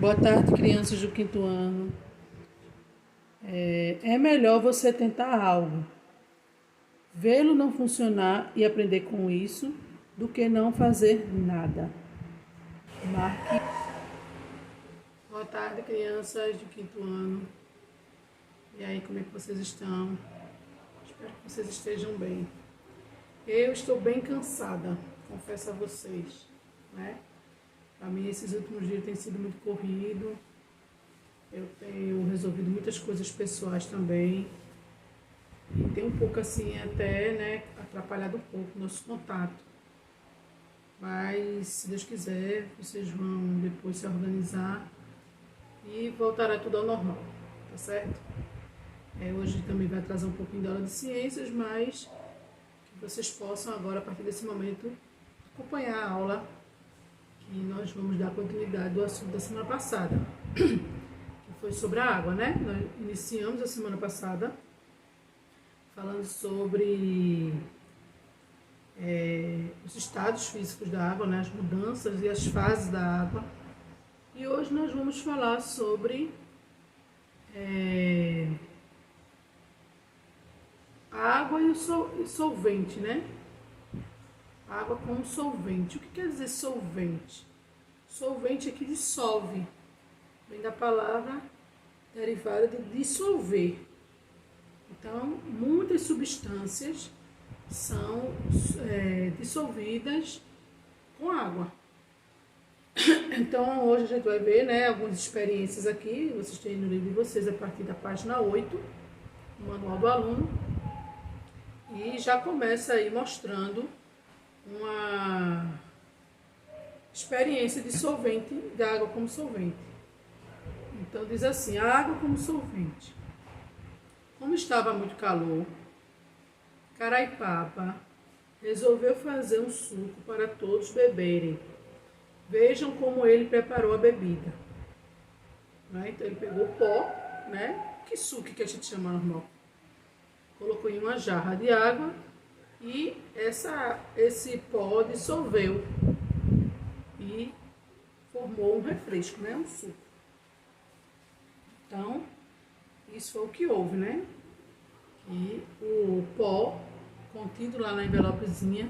Boa tarde, crianças do quinto ano. É melhor você tentar algo, vê-lo não funcionar e aprender com isso, do que não fazer nada. Marque. Boa tarde, crianças do quinto ano. E aí, como é que vocês estão? Espero que vocês estejam bem. Eu estou bem cansada, confesso a vocês, né? Para mim, esses últimos dias têm sido muito corrido. Eu tenho resolvido muitas coisas pessoais também. E tem um pouco assim até, né, atrapalhado um pouco o nosso contato. Mas, se Deus quiser, vocês vão depois se organizar e voltará tudo ao normal, tá certo? Hoje também vai atrasar um pouquinho da aula de ciências, mas que vocês possam agora, a partir desse momento, acompanhar a aula que nós vamos dar continuidade do assunto da semana passada, que foi sobre a água, né? Nós iniciamos a semana passada falando sobre os estados físicos da água, né? As mudanças e as fases da água. E hoje nós vamos falar sobre a água e o solvente, né? Água como solvente. O que quer dizer solvente? Solvente é que dissolve. Vem da palavra derivada de dissolver. Então, muitas substâncias são dissolvidas com água. Então, hoje a gente vai ver, né, algumas experiências aqui. Vocês têm no livro de vocês a partir da página 8, no Manual do Aluno. E já começa aí mostrando uma experiência de solvente, da água como solvente. Então, diz assim: a água como solvente. Como estava muito calor, Caraipapa resolveu fazer um suco para todos beberem. Vejam como ele preparou a bebida. Né? Então ele pegou o pó, né? Que suco que a gente chama normal. Colocou em uma jarra de água e esse pó dissolveu e formou um refresco, né? Um suco. Então, isso foi o que houve, né? E o pó contido lá na envelopezinha,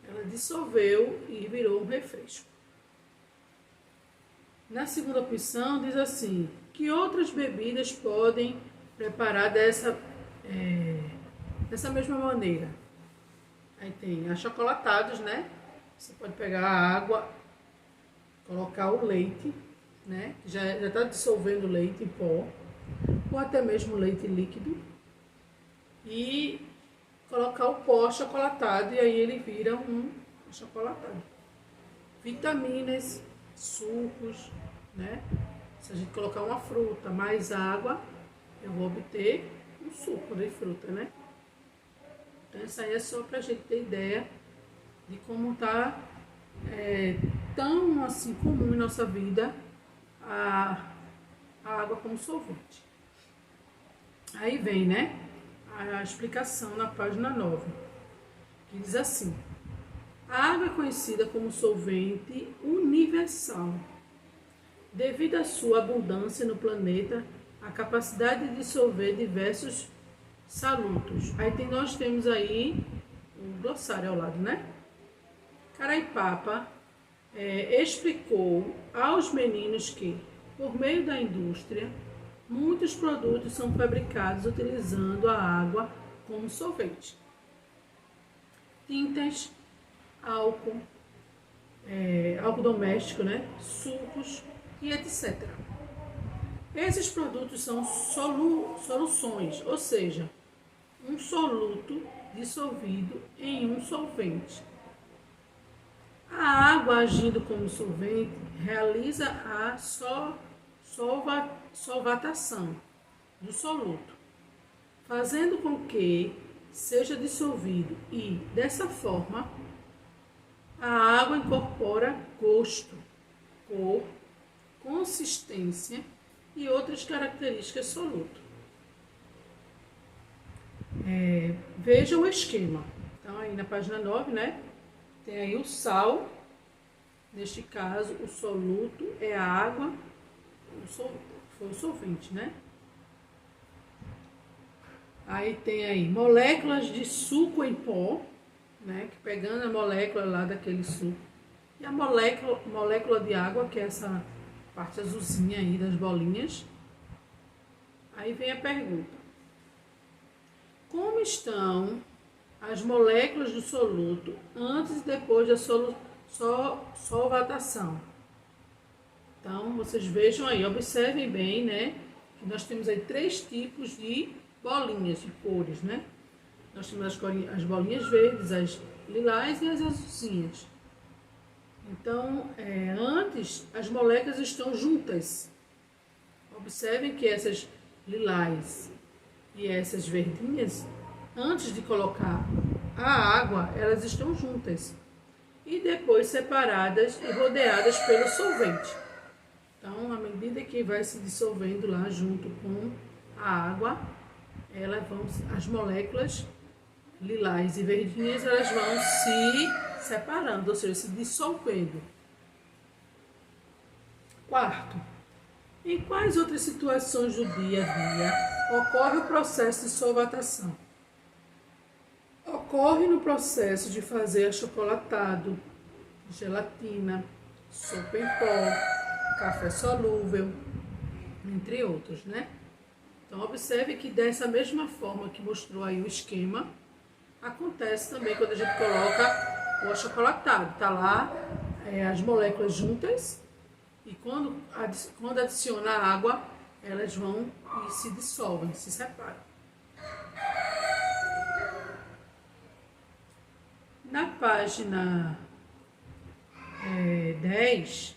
ela dissolveu e virou um refresco. Na segunda opção diz assim: que outras bebidas podem preparar dessa mesma maneira? Aí tem achocolatados, né? Você pode pegar a água, colocar o leite, né? Já está dissolvendo o leite em pó, ou até mesmo leite líquido, e colocar o pó achocolatado, e aí ele vira um achocolatado. Vitaminas, sucos, né? Se a gente colocar uma fruta mais água, eu vou obter um suco de fruta, né? Então isso aí é só pra gente ter ideia de como tá tão assim comum em nossa vida a água como solvente. Aí vem, né, a explicação na página 9, que diz assim: a água é conhecida como solvente universal, devido à sua abundância no planeta, a capacidade de dissolver diversos solutos. Aí nós temos aí um glossário ao lado, né? Caraipapa explicou aos meninos que, por meio da indústria, muitos produtos são fabricados utilizando a água como solvente. Tintas, álcool, álcool doméstico, né? Sucos e etc. Esses produtos são soluções, ou seja, um soluto dissolvido em um solvente. A água, agindo como solvente, realiza a solvatação do soluto, fazendo com que seja dissolvido e, dessa forma, a água incorpora gosto, cor, consistência e outras características do soluto. Veja o esquema. Então, aí na página 9, né? Tem aí o sal. Neste caso, o soluto é a água foi o solvente, né? Aí tem aí moléculas de suco em pó, né? Que pegando a molécula lá daquele suco. E a molécula de água, que é essa parte azulzinha aí das bolinhas. Aí vem a pergunta. Como estão as moléculas do soluto antes e depois da solvatação? Então, vocês vejam aí, observem bem, né? Que nós temos aí 3 tipos de bolinhas, de cores, né? Nós temos as bolinhas verdes, as lilás e as azulzinhas. Então, antes, as moléculas estão juntas. Observem que essas lilás e essas verdinhas, antes de colocar a água, elas estão juntas. E depois separadas e rodeadas pelo solvente. Então, à medida que vai se dissolvendo lá junto com a água, as moléculas lilás e verdinhas, elas vão se separando, ou seja, se dissolvendo. Quarto, em quais outras situações do dia a dia ocorre o processo de solvatação? Ocorre no processo de fazer achocolatado, gelatina, sopa em pó, café solúvel, entre outros, né? Então, observe que dessa mesma forma que mostrou aí o esquema, acontece também quando a gente coloca o achocolatado. Tá lá as moléculas juntas e quando adiciona a água, elas vão e se dissolvem, se separam. Na página 10,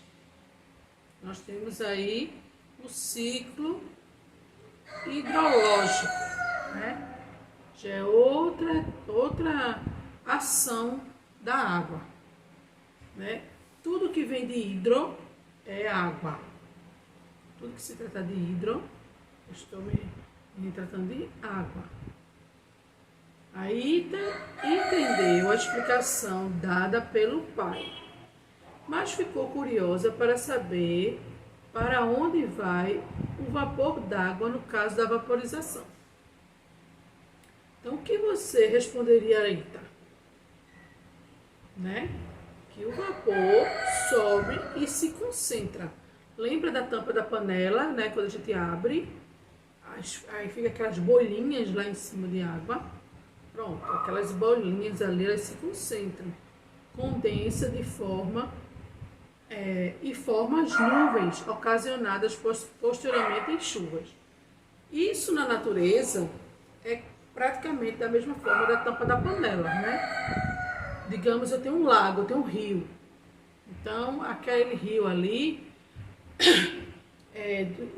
nós temos aí o ciclo hidrológico, né? Já é outra ação da água, né? Tudo que vem de hidro é água. Tudo que se trata de hidro, eu estou me tratando de água. Aí entendeu a explicação dada pelo pai, mas ficou curiosa para saber para onde vai o vapor d'água no caso da vaporização. Então, o que você responderia aí, tá? Né? Que o vapor sobe e se concentra. Lembra da tampa da panela, né? Quando a gente abre, aí fica aquelas bolinhas lá em cima de água. Pronto, aquelas bolinhas ali, elas se concentram, condensa de forma e forma as nuvens ocasionadas posteriormente em chuvas. Isso na natureza é praticamente da mesma forma da tampa da panela, né? Digamos, eu tenho um lago, eu tenho um rio. Então, aquele rio ali,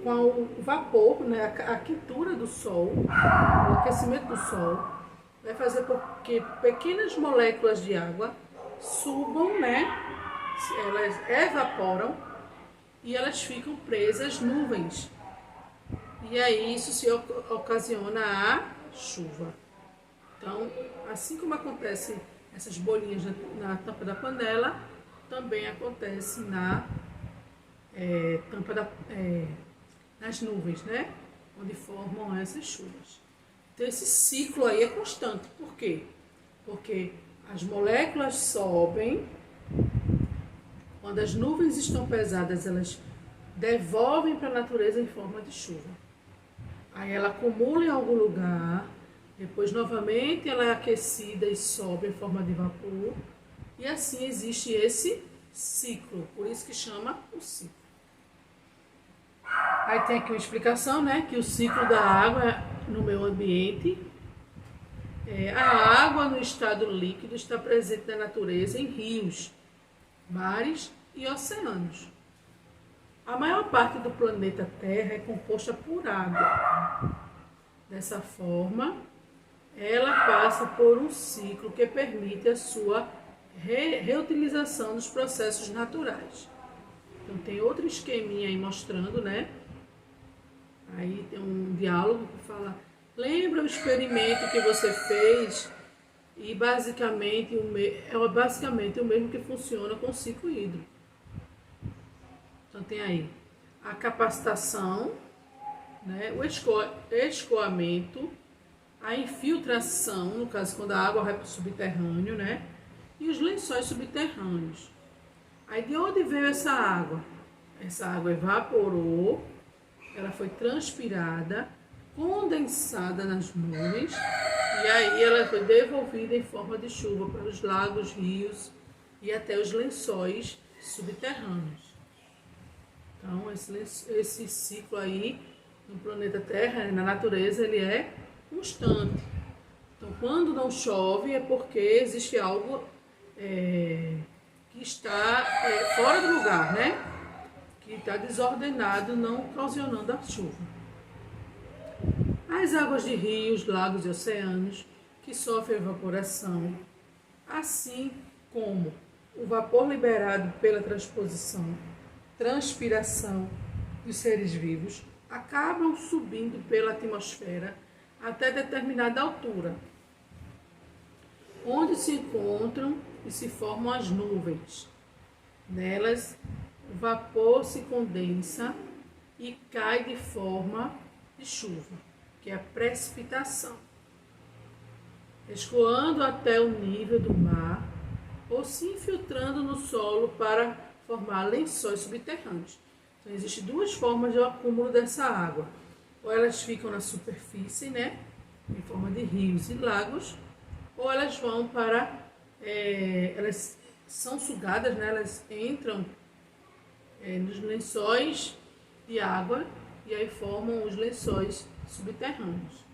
com o vapor, né, a quentura do sol, o aquecimento do sol, vai fazer com que pequenas moléculas de água subam, né? Elas evaporam e elas ficam presas nuvens. E aí isso se ocasiona a chuva. Então, assim como acontece essas bolinhas na tampa da panela, também acontece na tampa nas nuvens, né? Onde formam essas chuvas. Então, esse ciclo aí é constante. Por quê? Porque as moléculas sobem, quando as nuvens estão pesadas, elas devolvem para a natureza em forma de chuva. Aí ela acumula em algum lugar, depois novamente ela é aquecida e sobe em forma de vapor, e assim existe esse ciclo, por isso que chama o ciclo. Aí tem aqui uma explicação, né, que o ciclo da água no meio ambiente, a água no estado líquido está presente na natureza em rios, mares e oceanos. A maior parte do planeta Terra é composta por água. Dessa forma, ela passa por um ciclo que permite a sua reutilização nos processos naturais. Então tem outro esqueminha aí mostrando, né? Aí tem um diálogo que fala: lembra o experimento que você fez? E basicamente é basicamente o mesmo que funciona com o ciclo hídrico. Então tem aí a capacitação, né, o escoamento, a infiltração, no caso quando a água vai para o subterrâneo, né, e os lençóis subterrâneos. Aí de onde veio essa água? Essa água evaporou, ela foi transpirada, condensada nas nuvens, e aí ela foi devolvida em forma de chuva para os lagos, rios e até os lençóis subterrâneos. Então, esse ciclo aí, no planeta Terra, na natureza, ele é constante. Então, quando não chove, é porque existe algo que está fora do lugar, né? Que está desordenado, não ocasionando a chuva. As águas de rios, lagos e oceanos, que sofrem evaporação, assim como o vapor liberado pela transpiração dos seres vivos, acabam subindo pela atmosfera até determinada altura, onde se encontram e se formam as nuvens. Nelas, o vapor se condensa e cai de forma de chuva, que é a precipitação, escoando até o nível do mar ou se infiltrando no solo para formar lençóis subterrâneos. Então, existem duas formas de acúmulo dessa água. Ou elas ficam na superfície, né, em forma de rios e lagos, ou elas vão para... elas são sugadas, né, elas entram nos lençóis de água e aí formam os lençóis subterrâneos.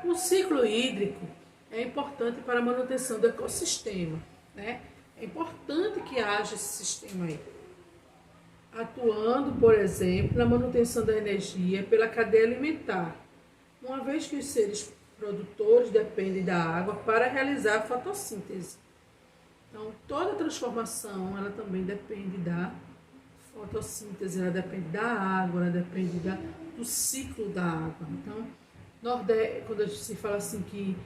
O ciclo hídrico é importante para a manutenção do ecossistema, né? É importante que haja esse sistema aí, atuando, por exemplo, na manutenção da energia pela cadeia alimentar, uma vez que os seres produtores dependem da água para realizar a fotossíntese. Então, toda transformação, ela também depende da fotossíntese, ela depende da água, ela depende do ciclo da água. Então, quando se fala assim que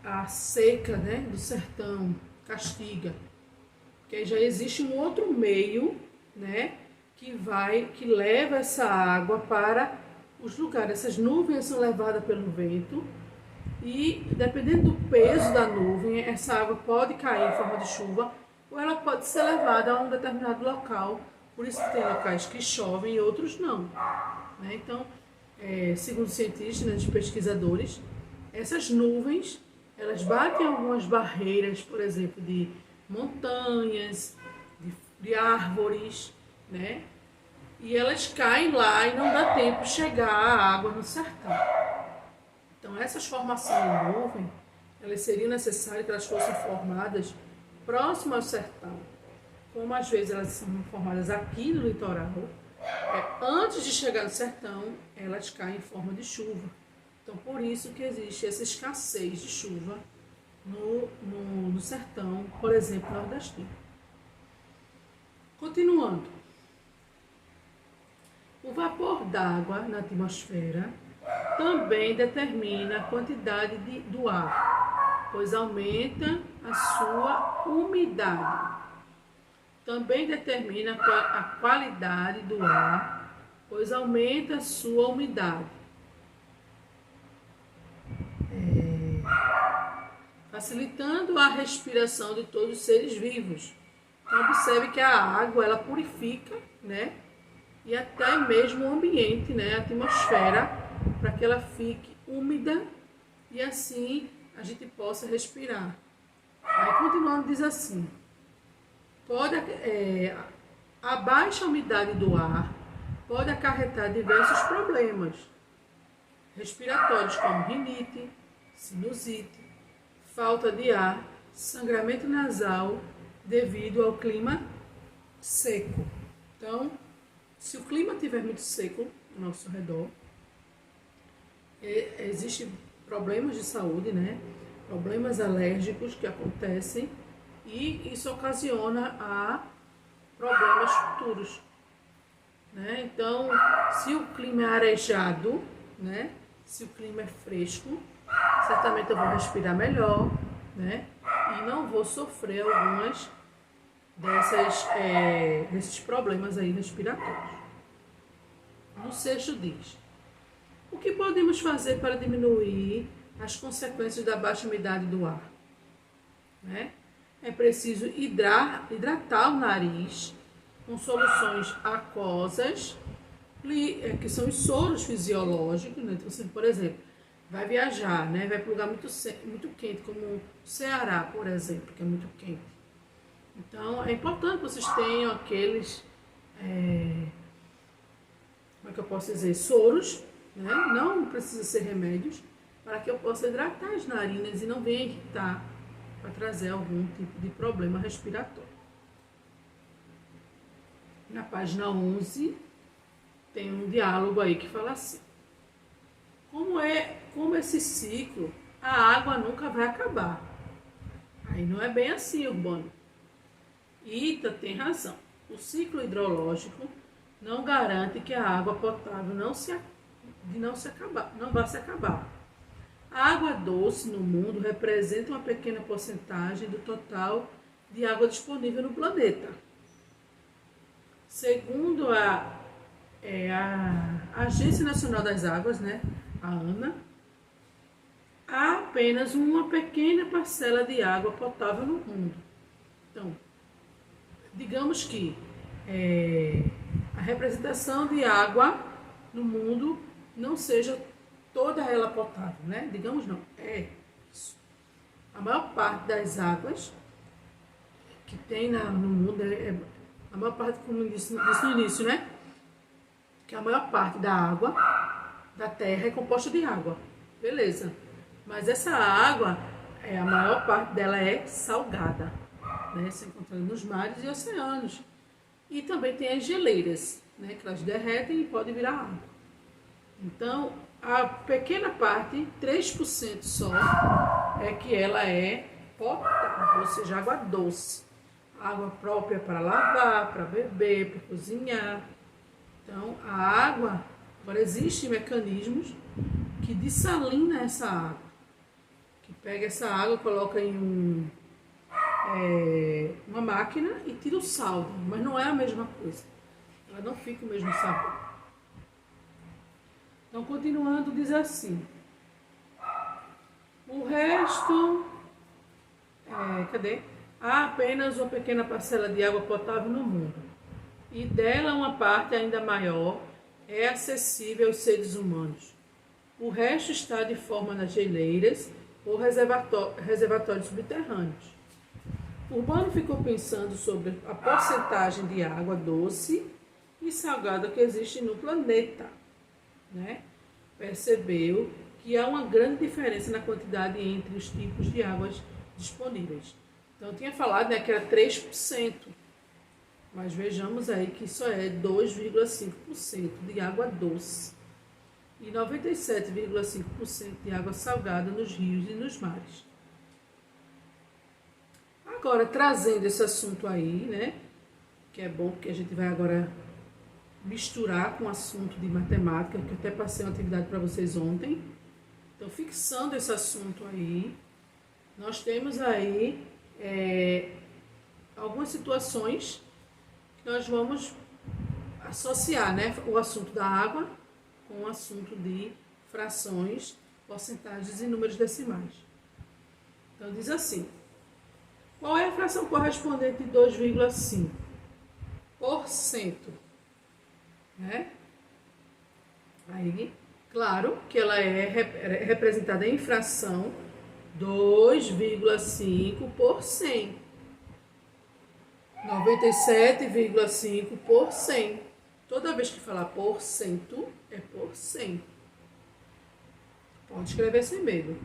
a seca, né, do sertão castiga, porque já existe um outro meio, né, que leva essa água para os lugares. Essas nuvens são levadas pelo vento e, dependendo do peso da nuvem, essa água pode cair em forma de chuva ou ela pode ser levada a um determinado local. Por isso que tem locais que chovem e outros não, né? Então, segundo cientistas, né, pesquisadores, essas nuvens, elas batem algumas barreiras, por exemplo, de montanhas, de árvores, né? E elas caem lá e não dá tempo de chegar a água no sertão. Então, essas formações de nuvem, elas seriam necessárias que elas fossem formadas próximo ao sertão. Como às vezes elas são formadas aqui no litoral, antes de chegar no sertão, elas caem em forma de chuva. Então, por isso que existe essa escassez de chuva no sertão, por exemplo, nordestino. Continuando. O vapor d'água na atmosfera também determina a quantidade do ar, pois aumenta a sua umidade. Também determina a qualidade do ar, pois aumenta a sua umidade. Facilitando a respiração de todos os seres vivos. Então, observe que a água, ela purifica, né? E até mesmo o ambiente, né? A atmosfera, para que ela fique úmida e assim a gente possa respirar. Aí, continuando, diz assim: a baixa umidade do ar pode acarretar diversos problemas respiratórios, como rinite, sinusite, falta de ar, sangramento nasal, devido ao clima seco. Então, se o clima estiver muito seco ao nosso redor, existem problemas de saúde, né? Problemas alérgicos que acontecem e isso ocasiona a problemas futuros, né? Então, se o clima é arejado, né? Se o clima é fresco, certamente eu vou respirar melhor, né? E não vou sofrer algumas desses problemas aí respiratórios. No sexto diz: o que podemos fazer para diminuir as consequências da baixa umidade do ar? Né? É preciso hidratar o nariz com soluções aquosas, que são os soros fisiológicos. Né? Então, você, por exemplo, vai viajar, né? Vai para um lugar muito quente, como o Ceará, por exemplo, que é muito quente. Então, é importante que vocês tenham aqueles, como é que eu posso dizer, soros, né? Não precisa ser remédios, para que eu possa hidratar as narinas e não venha irritar, para trazer algum tipo de problema respiratório. Na página 11, tem um diálogo aí que fala assim: como esse ciclo, a água nunca vai acabar. Aí não é bem assim, Urbano. Ita tem razão. O ciclo hidrológico não garante que a água potável não vai se acabar. A água doce no mundo representa uma pequena porcentagem do total de água disponível no planeta. Segundo a Agência Nacional das Águas, né, a ANA, há apenas uma pequena parcela de água potável no mundo. Então, digamos que a representação de água no mundo não seja toda ela potável, né? Digamos não, é isso. A maior parte das águas que tem no mundo, a maior parte, como eu disse no início, né? Que a maior parte da água da Terra é composta de água, beleza. Mas essa água, a maior parte dela é salgada, né? Se encontra nos mares e oceanos. E também tem as geleiras, né? Que elas derretem e podem virar água. Então, a pequena parte, 3% só, é que ela é potável, ou seja, água doce. Água própria para lavar, para beber, para cozinhar. Então, a água, agora existem mecanismos que dessalinam essa água. Que pega essa água, coloca em uma máquina e tira o sal, mas não é a mesma coisa. Ela não fica o mesmo sabor. Então, continuando, diz assim: o resto, há apenas uma pequena parcela de água potável no mundo, e dela uma parte ainda maior é acessível aos seres humanos. O resto está de forma nas geleiras ou reservatórios subterrâneos. Urbano ficou pensando sobre a porcentagem de água doce e salgada que existe no planeta. Né? Percebeu que há uma grande diferença na quantidade entre os tipos de águas disponíveis. Então, eu tinha falado, né, que era 3%, mas vejamos aí que só é 2,5% de água doce e 97,5% de água salgada nos rios e nos mares. Agora, trazendo esse assunto aí, né, que é bom porque a gente vai agora misturar com o assunto de matemática, que eu até passei uma atividade para vocês ontem. Então, fixando esse assunto aí, nós temos aí algumas situações que nós vamos associar, né, o assunto da água com o assunto de frações, porcentagens e números decimais. Então, diz assim: qual é a fração correspondente de 2,5%? Né? Aí, claro que ela é representada em fração 2,5 por 100. 97,5 por 100. Toda vez que falar por cento, é por 100. Pode escrever sem medo.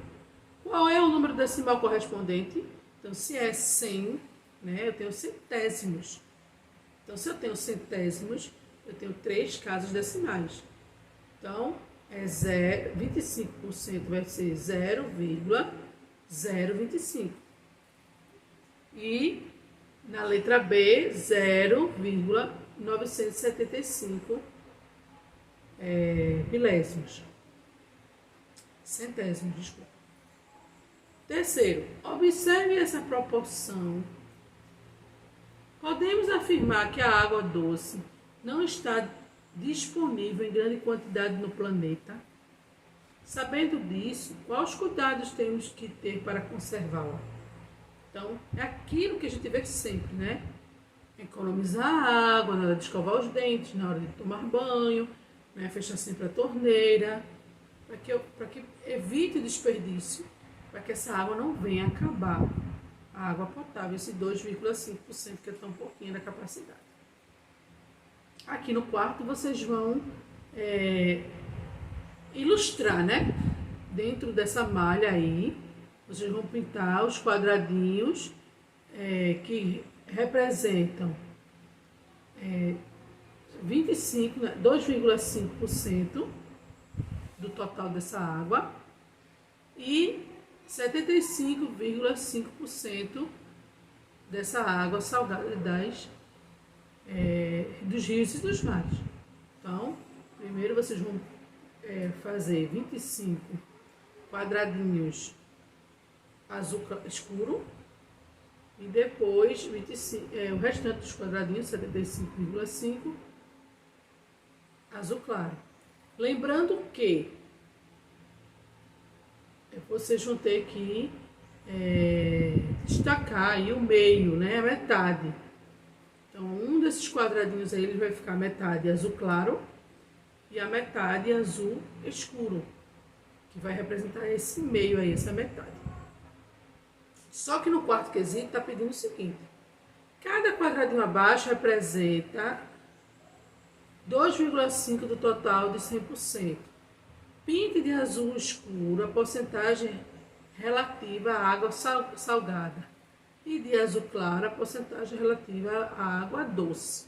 Qual é o número decimal correspondente? Então, se é 100, né, eu tenho centésimos. Então, se eu tenho centésimos, eu tenho 3 casas decimais. Então, 25% vai ser 0,025. E na letra B, 0,975 milésimos. Centésimos, desculpa. Terceiro, observe essa proporção. Podemos afirmar que a água doce não está disponível em grande quantidade no planeta. Sabendo disso, quais cuidados temos que ter para conservá-la? Então, é aquilo que a gente vê sempre, né? Economizar água na hora de escovar os dentes, na hora de tomar banho, né? Fechar sempre a torneira, para que evite o desperdício, para que essa água não venha acabar. A água potável, esse 2,5% que é tão pouquinho da capacidade. Aqui no quarto vocês vão ilustrar, né? Dentro dessa malha aí, vocês vão pintar os quadradinhos que representam 2,5% do total dessa água e 75,5% dessa água salgada dos rios e dos mares. Então, primeiro vocês vão fazer 25 quadradinhos azul escuro e depois 25, o restante dos quadradinhos, 75,5 azul claro. Lembrando que vocês vão ter que destacar aí o meio, né, a metade. Então, um desses quadradinhos aí ele vai ficar metade azul claro e a metade azul escuro, que vai representar esse meio aí, essa metade. Só que no quarto quesito está pedindo o seguinte: cada quadradinho abaixo representa 2,5% do total de 100%. Pinte de azul escuro a porcentagem relativa à água salgada e de azul claro a porcentagem relativa à água doce.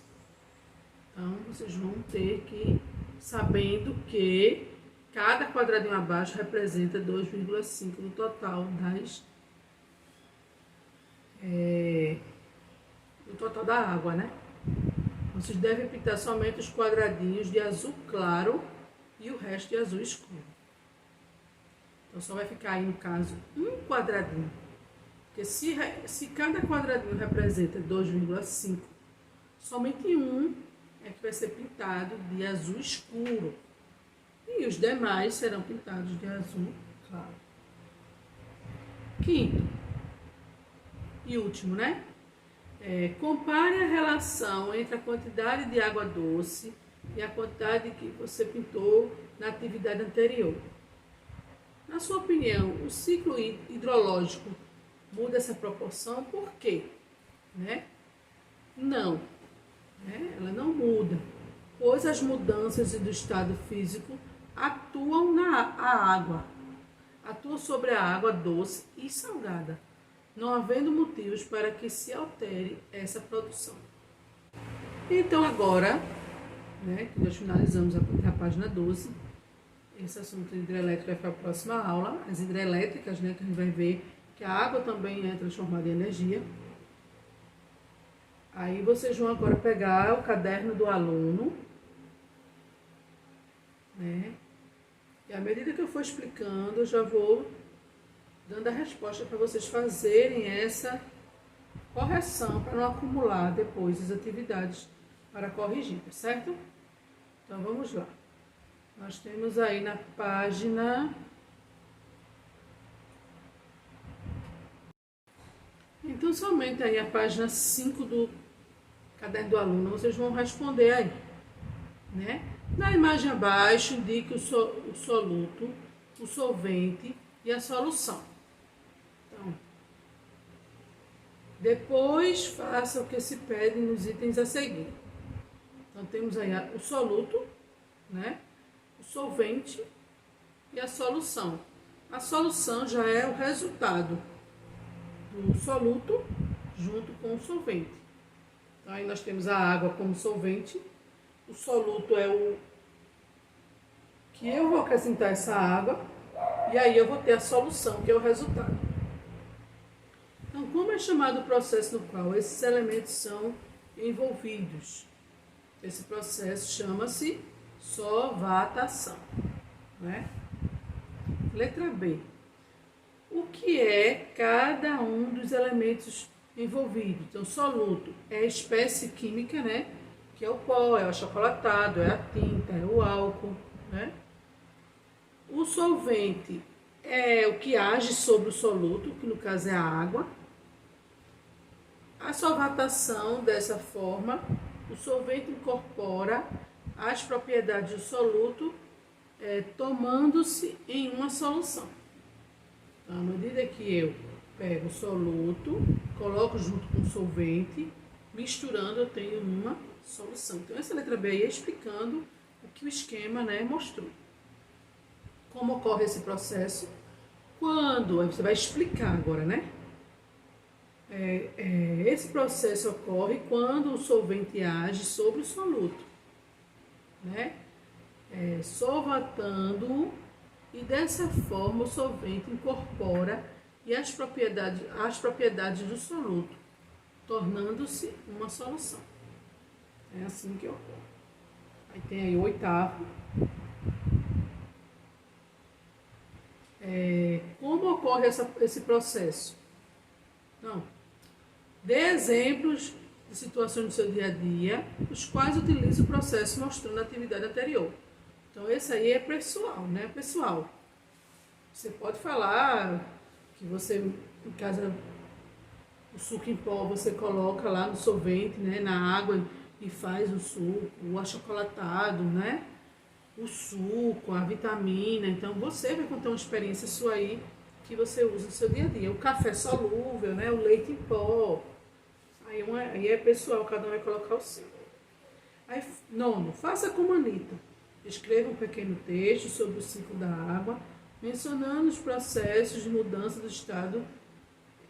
Então, vocês vão ter que, sabendo que cada quadradinho abaixo representa 2,5% do total do total da água, né? Vocês devem pintar somente os quadradinhos de azul claro e o resto de azul escuro. Então, só vai ficar aí, no caso, um quadradinho. Porque se cada quadradinho representa 2,5, somente um é que vai ser pintado de azul escuro. E os demais serão pintados de azul claro. Quinto e último, né? Compare a relação entre a quantidade de água doce e a quantidade que você pintou na atividade anterior. Na sua opinião, o ciclo hidrológico muda essa proporção? Por quê? Né? Não, né? Ela não muda, pois as mudanças do estado físico atuam atuam sobre a água doce e salgada, não havendo motivos para que se altere essa produção. Então agora, né, que nós finalizamos a página 12, esse assunto de hidrelétrica vai para a próxima aula, as hidrelétricas, né, que a gente vai ver que a água também é transformada em energia. Aí vocês vão agora pegar o caderno do aluno, né, e à medida que eu for explicando, eu já vou dando a resposta para vocês fazerem essa correção, para não acumular depois as atividades para corrigir, tá certo? Então, vamos lá. Nós temos aí na página... Então, somente aí a página 5 do caderno do aluno, vocês vão responder aí, né? Na imagem abaixo, indique o soluto, o solvente e a solução. Então, depois faça o que se pede nos itens a seguir. Então, temos aí o soluto, né? O solvente e a solução. A solução já é o resultado do soluto junto com o solvente. Então, aí nós temos a água como solvente. O soluto é o que eu vou acrescentar essa água. E aí eu vou ter a solução, que é o resultado. Então, como é chamado o processo no qual esses elementos são envolvidos? Esse processo chama-se solvatação, né? Letra B. O que é cada um dos elementos envolvido. Então, soluto é a espécie química, né? Que é o pó, é o achocolatado, é a tinta, é o álcool, né? O solvente é o que age sobre o soluto, que no caso é a água. A solvatação, dessa forma, o solvente incorpora as propriedades do soluto, tomando-se em uma solução. Então, à medida que eu pego o soluto, coloco junto com o solvente, misturando, eu tenho uma solução. Então, essa letra B aí é explicando o que o esquema, né, mostrou. Como ocorre esse processo? Quando, aí você vai explicar agora, né? Esse processo ocorre quando o solvente age sobre o soluto, né? Solvatando-o, e dessa forma o solvente incorpora as propriedades do soluto, tornando-se uma solução. É assim que ocorre. Aí tem aí o oitavo. Como ocorre esse processo? Não. Dê exemplos de situações do seu dia a dia, os quais utiliza o processo mostrando a atividade anterior. Então, esse aí é pessoal, né? Pessoal. Você pode falar que você, em casa, o suco em pó você coloca lá no solvente, né? Na água e faz o suco, o achocolatado, né? O suco, a vitamina. Então, você vai contar uma experiência sua aí que você usa no seu dia a dia. O café solúvel, né? O leite em pó. Aí é pessoal, cada um vai colocar o seu. Aí, nono, faça como a Anitta. Escreva um pequeno texto sobre o ciclo da água, mencionando os processos de mudança do estado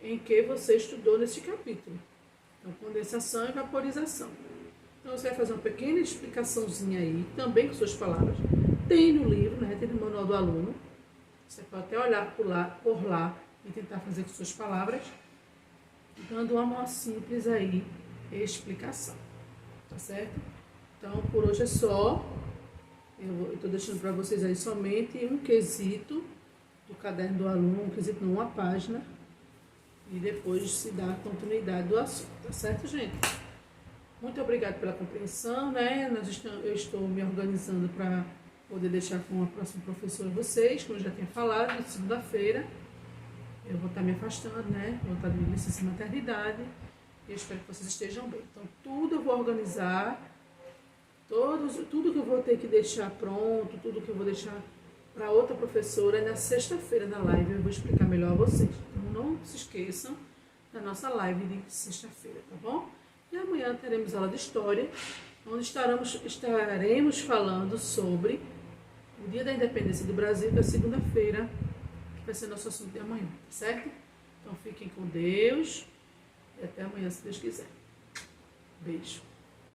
em que você estudou neste capítulo. Então, condensação e vaporização. Então, você vai fazer uma pequena explicaçãozinha aí, também com suas palavras. Tem no livro, né? Tem no manual do aluno. Você pode até olhar por lá e tentar fazer com suas palavras, dando uma simples aí explicação. Tá certo? Então, por hoje é só. Eu estou deixando para vocês aí somente um quesito do caderno do aluno, um quesito não, uma página, e depois se dá continuidade do assunto, tá certo, gente? Muito obrigada pela compreensão, né? Eu estou me organizando para poder deixar com a próxima professora vocês, como eu já tinha falado, de segunda-feira. Eu vou estar me afastando, né? Vou estar de licença maternidade, e eu espero que vocês estejam bem. Então, tudo eu vou organizar, tudo que eu vou ter que deixar pronto, tudo que eu vou deixar para outra professora, na sexta-feira na live eu vou explicar melhor a vocês. Então não se esqueçam da nossa live de sexta-feira, tá bom? E amanhã teremos aula de história, onde estaremos falando sobre o Dia da Independência do Brasil, da segunda-feira, que vai ser nosso assunto de amanhã, tá certo? Então fiquem com Deus e até amanhã, se Deus quiser. Beijo.